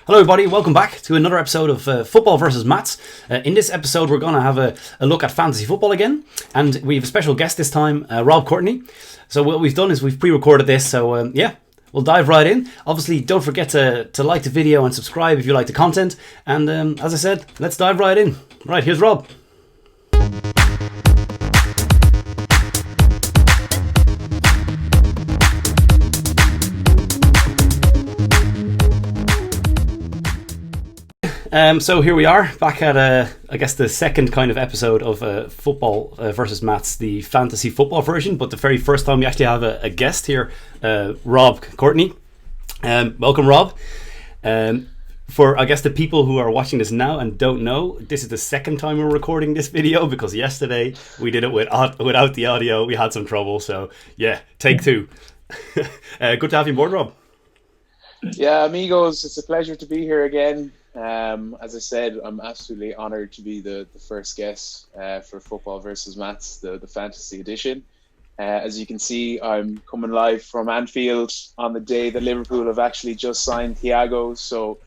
Hello everybody, welcome back to another episode of Football versus Maths. In this episode we're going to have a look at fantasy football again, and we have a special guest this time, Rob Courtney. So what we've done is we've pre-recorded this, so we'll dive right in. Obviously don't forget to like the video and subscribe if you like the content, and as I said, let's dive right in. Right, here's Rob. So here we are, back at, I guess, the second kind of episode of Football versus Maths, the fantasy football version, but the very first time we actually have a guest here, Rob Courtney. Welcome, Rob. For, I guess, the people who are watching this now and don't know, this is the second time we're recording this video, because yesterday we did it without the audio. We had some trouble, so yeah, take two. Good to have you on board, Rob. Yeah, amigos, it's a pleasure to be here again. As I said, I'm absolutely honoured to be the first guest for Football versus Maths, the fantasy edition. As you can see, I'm coming live from Anfield on the day that Liverpool have actually just signed Thiago. So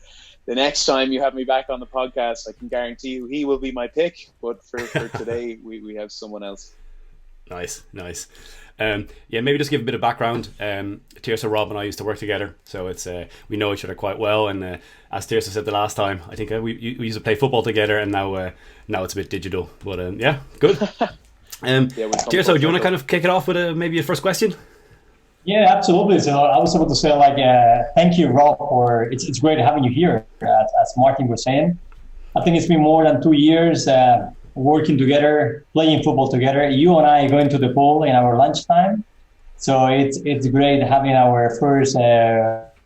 the next time you have me back on the podcast, I can guarantee you he will be my pick. But for today, we have someone else. Nice. Maybe just give a bit of background. Tirsa, Rob and I used to work together, so it's we know each other quite well, and as Tirsa said the last time, I think we used to play football together, and now it's a bit digital, but good. Tirsa, do you want to kind of kick it off with maybe your first question? Yeah, absolutely. So I was about to say, thank you, Rob, for it's great having you here, as Martin was saying. I think it's been more than 2 years working together, playing football together. You and I going to the pool in our lunchtime. So it's great having our first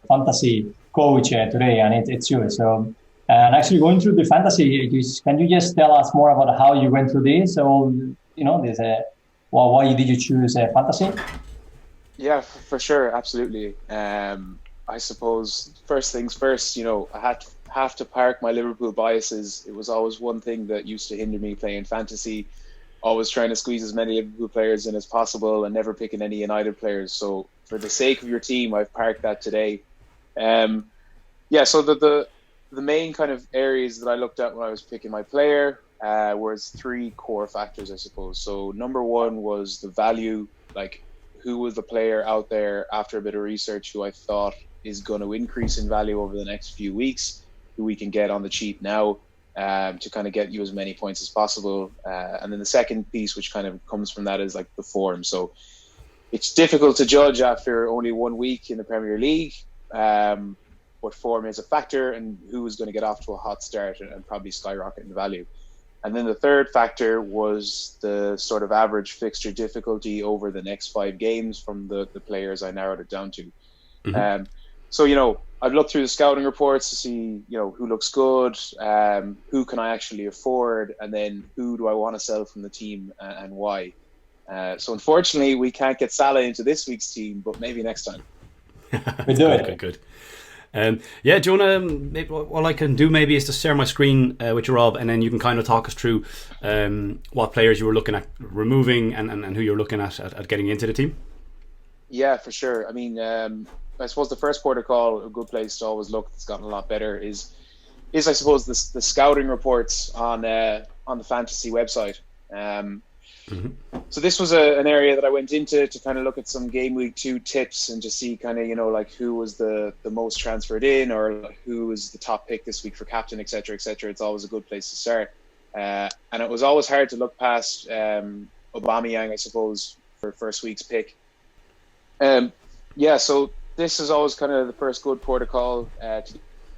fantasy coach today, and it's you. So, and actually going through the fantasy, can you just tell us more about how you went through this? So, this why did you choose fantasy? Yeah, for sure, absolutely. I suppose first things first, I have to park my Liverpool biases. It was always one thing that used to hinder me playing fantasy, always trying to squeeze as many Liverpool players in as possible and never picking any United players. So for the sake of your team, I've parked that today. So the main kind of areas that I looked at when I was picking my player was three core factors, I suppose. So number one was the value, like who was the player out there after a bit of research who I thought is going to increase in value over the next few weeks, who we can get on the cheap now to kind of get you as many points as possible. And then the second piece, which kind of comes from that, is like the form. So it's difficult to judge after only 1 week in the Premier League, but form is a factor, and who is going to get off to a hot start and probably skyrocket in value. And then the third factor was the sort of average fixture difficulty over the next 5 games from the players I narrowed it down to. Mm-hmm. I've looked through the scouting reports to see, who looks good, who can I actually afford, and then who do I want to sell from the team and why. So unfortunately, we can't get Salah into this week's team, but maybe next time. We do it. Good. Do you want to? What I can do maybe is to share my screen with you, Rob, and then you can kind of talk us through what players you were looking at removing and who you're looking at getting into the team. Yeah, for sure. I mean, I suppose the first port of call, a good place to always look, that's gotten a lot better, is I suppose the scouting reports on the fantasy website. So this was an area that I went into to kind of look at some game week 2 tips and just see kind of who was the most transferred in, or who was the top pick this week for captain, etc. It's always a good place to start, and it was always hard to look past Aubameyang, I suppose, for first week's pick. So this is always kind of the first good port of call to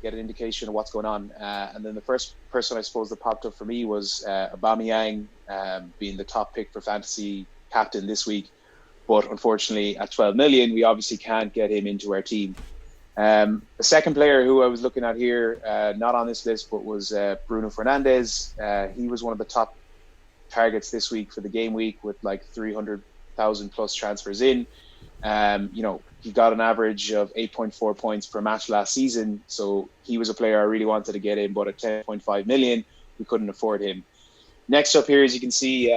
get an indication of what's going on. And then the first person, I suppose, that popped up for me was Aubameyang, being the top pick for fantasy captain this week. But unfortunately, at 12 million, we obviously can't get him into our team. The second player who I was looking at here, not on this list, but was Bruno Fernandes. He was one of the top targets this week for the game week with like 300,000 plus transfers in. He got an average of 8.4 points per match last season, so he was a player I really wanted to get in, but at 10.5 million, we couldn't afford him. Next up here, as you can see,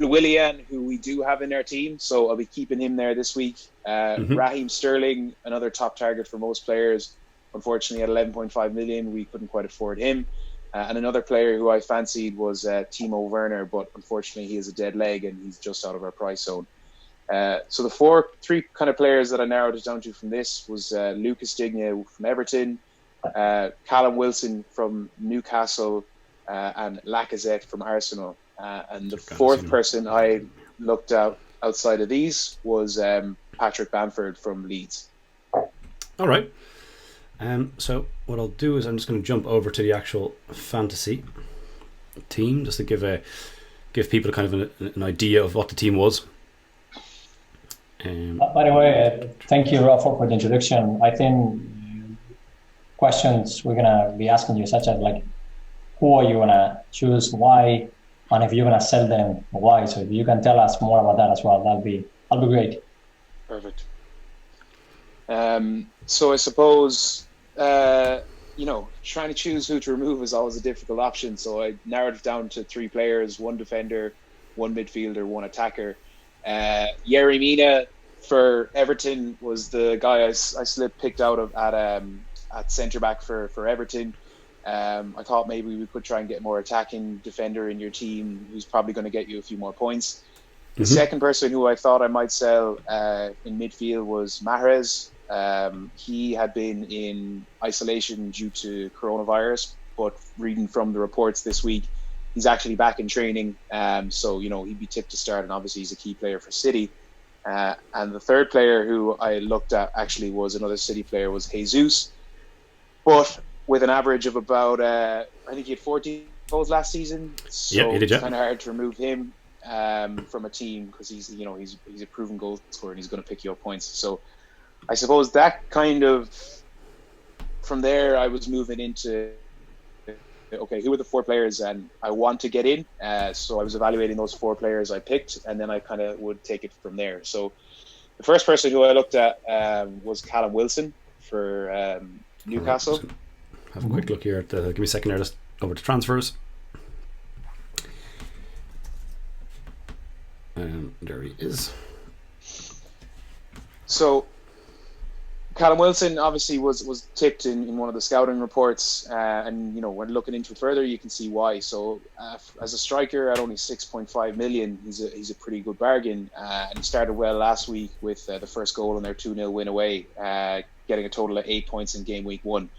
Willian, who we do have in our team, so I'll be keeping him there this week. Raheem Sterling, another top target for most players. unfortunately, at 11.5 million, we couldn't quite afford him. And another player who I fancied was Timo Werner, but unfortunately, he has a dead leg and he's just out of our price zone. So the three kind of players that I narrowed it down to from this was Lucas Digne from Everton, Callum Wilson from Newcastle, and Lacazette from Arsenal. And the fourth person I looked at outside of these was Patrick Bamford from Leeds. All right. So what I'll do is I'm just going to jump over to the actual fantasy team just to give people kind of an idea of what the team was. By the way, thank you, Rob, for the introduction. I think questions we're gonna be asking you, such as like, who are you gonna choose, why, and if you're gonna sell them, why. So if you can tell us more about that as well, that'll be great. Perfect. So I suppose trying to choose who to remove is always a difficult option. So I narrowed it down to 3 players: 1 defender, 1 midfielder, 1 attacker. Yerry Mina for Everton was the guy I picked out of at centre back for Everton. I thought maybe we could try and get more attacking defender in your team, who's probably going to get you a few more points. The second person who I thought I might sell in midfield was Mahrez. He had been in isolation due to coronavirus, but reading from the reports this week, he's actually back in training. So, he'd be tipped to start, and obviously he's a key player for City. And the third player who I looked at actually was another City player, was Jesus. But with an average of about, I think he had 14 goals last season. So it's kind of hard to remove him from a team, because he's a proven goal scorer and he's going to pick you up points. So I suppose that kind of, from there, I was moving into, okay, who are the 4 players and I want to get in? So I was evaluating those 4 players I picked, and then I kind of would take it from there. So the first person who I looked at was Callum Wilson for Newcastle. Have a quick look here. Give me a second there, just over to transfers. There he is. So Callum Wilson obviously was tipped in one of the scouting reports, and when looking into it further, you can see why. So as a striker at only 6.5 million, he's a pretty good bargain, and he started well last week with the first goal in their 2-0 win away, getting a total of 8 points in game week 1.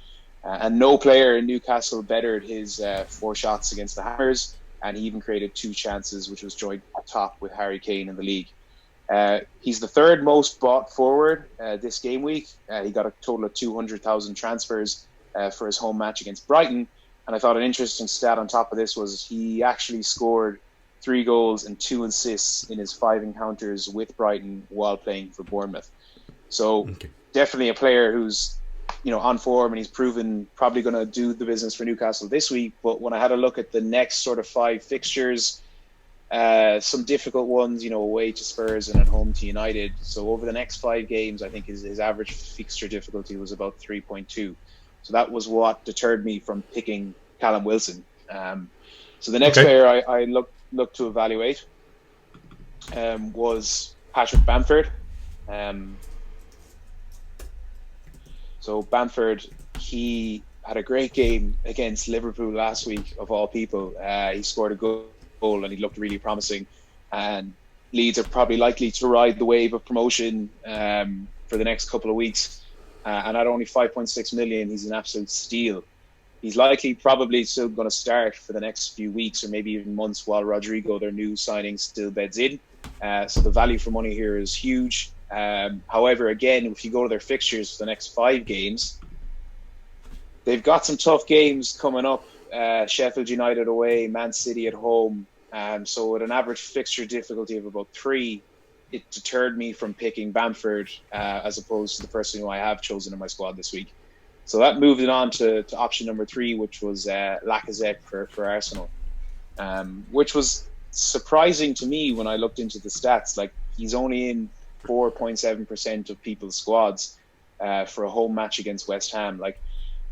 And no player in Newcastle bettered his 4 shots against the Hammers, and he even created 2 chances, which was joint top with Harry Kane in the league. He's the 3rd most bought forward this game week. He got a total of 200,000 transfers for his home match against Brighton. And I thought an interesting stat on top of this was he actually scored 3 goals and 2 assists in his 5 encounters with Brighton while playing for Bournemouth. So definitely a player who's on form, and he's proven probably going to do the business for Newcastle this week. But when I had a look at the next sort of 5 fixtures, some difficult ones, away to Spurs and at home to United. So over the next 5 games, I think his average fixture difficulty was about 3.2. So that was what deterred me from picking Callum Wilson. So the next player I looked to evaluate was Patrick Bamford. So Bamford, he had a great game against Liverpool last week, of all people. He scored a goal and he looked really promising. And Leeds are probably likely to ride the wave of promotion for the next couple of weeks. And at only 5.6 million, he's an absolute steal. He's likely probably still going to start for the next few weeks or maybe even months while Rodrigo, their new signing, still beds in. So the value for money here is huge. However, again, if you go to their fixtures for the next 5 games, they've got some tough games coming up. Sheffield United away, Man City at home. So at an average fixture difficulty of about 3, it deterred me from picking Bamford as opposed to the person who I have chosen in my squad this week. So that moved it on to option number 3, which was Lacazette for Arsenal, which was surprising to me when I looked into the stats. Like, he's only in 4.7% of people's squads for a home match against West Ham. Like,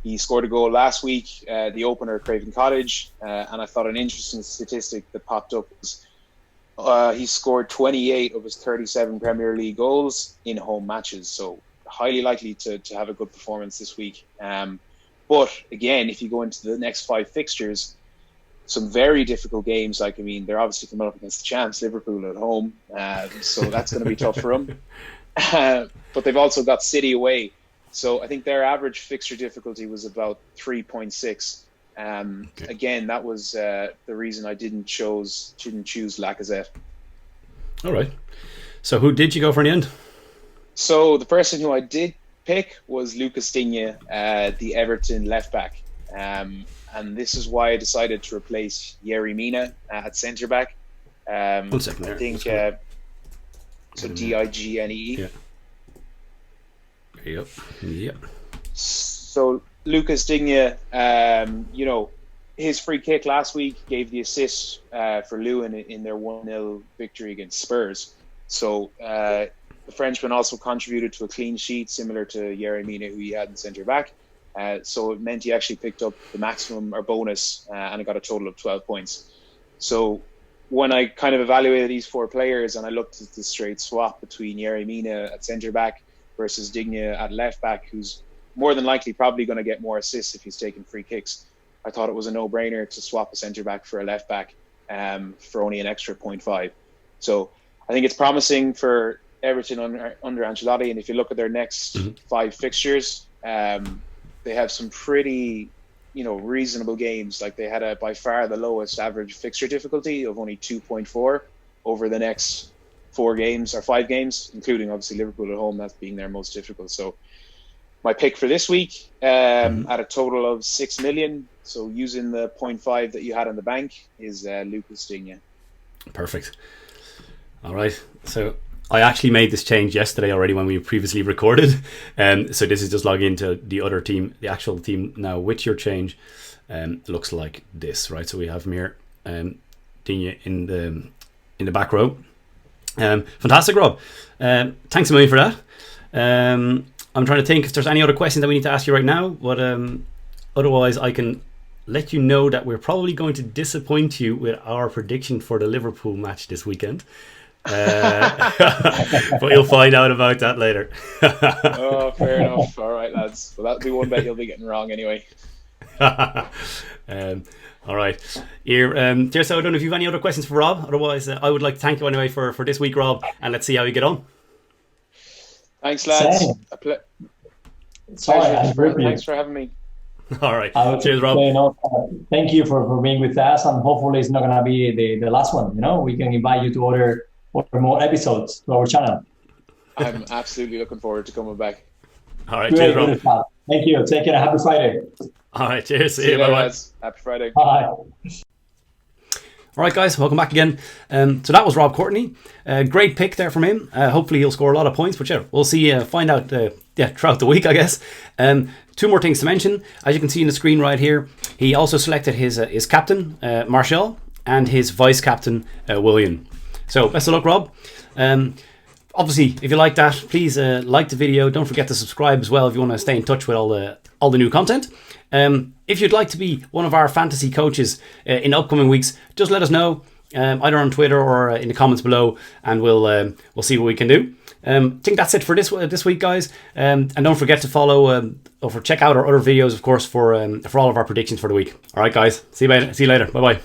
he scored a goal last week, the opener at Craven Cottage, and I thought an interesting statistic that popped up was he scored 28 of his 37 Premier League goals in home matches. So highly likely to have a good performance this week. But again, if you go into the next 5 fixtures, some very difficult games. Like, I mean, they're obviously coming up against the champs, Liverpool at home. So that's going to be tough for them. But they've also got City away. So I think their average fixture difficulty was about 3.6. Again, that was the reason I didn't choose Lacazette. All right. So who did you go for in the end? So the person who I did pick was Lucas Digne, the Everton left back. And this is why I decided to replace Yerry Mina at centre back. 1 second there. I think so. Digne. Yeah. Yep. So Lucas Digne, his free kick last week gave the assist for Lewin in their 1-0 victory against Spurs. So the Frenchman also contributed to a clean sheet, similar to Yerry Mina, who he had in centre back. So it meant he actually picked up the maximum or bonus, and it got a total of 12 points. So when I kind of evaluated these 4 players and I looked at the straight swap between Yerry Mina at centre back versus Digne at left back, who's more than likely probably going to get more assists if he's taking free kicks, I thought it was a no-brainer to swap a centre back for a left back for only an extra 0.5. So I think it's promising for Everton under Ancelotti. And if you look at their next 5 fixtures, they have some pretty, reasonable games. Like, they had by far the lowest average fixture difficulty of only 2.4 over the next 5 games, including obviously Liverpool at home, that's being their most difficult. So my pick for this week, at a total of 6 million, so using the 0.5 that you had in the bank, is Lucas Digne. Perfect. All right. So I actually made this change yesterday already when we previously recorded. So this is just logging into the other team, the actual team now with your change. Looks like this, right? So we have Mir Digne in the back row. Fantastic, Rob. Thanks a million for that. I'm trying to think if there's any other questions that we need to ask you right now, but otherwise I can let you know that we're probably going to disappoint you with our prediction for the Liverpool match this weekend. But you'll find out about that later. Oh, fair enough. All right, lads. Well, that'll be one bet you'll be getting wrong anyway. All right. Here, dear, so I don't know if you have any other questions for Rob. Otherwise, I would like to thank you anyway for this week, Rob, and let's see how you get on. Thanks, lads. Thanks for having me. All right. Cheers, Rob. Thank you for being with us, and hopefully it's not going to be the last one. We can invite you to order more episodes to our channel. I'm absolutely looking forward to coming back. All right. Cheers, Rob. Thank you. Take care. Happy Friday. All right. Cheers. See you. Bye-bye. Happy Friday. Bye. All right, guys, welcome back again. So that was Rob Courtney. Great pick there from him. Hopefully he'll score a lot of points, but yeah, we'll see. Find out throughout the week, I guess. 2 more things to mention. As you can see on the screen right here, he also selected his captain, Martial, and his vice captain, William. So best of luck, Rob. Obviously, if you like that, please like the video. Don't forget to subscribe as well if you want to stay in touch with all the new content. If you'd like to be one of our fantasy coaches in upcoming weeks, just let us know either on Twitter or in the comments below, and we'll see what we can do. I think that's it for this week, guys. And don't forget to follow or check out our other videos, of course, for all of our predictions for the week. All right, guys. See you later. Bye bye.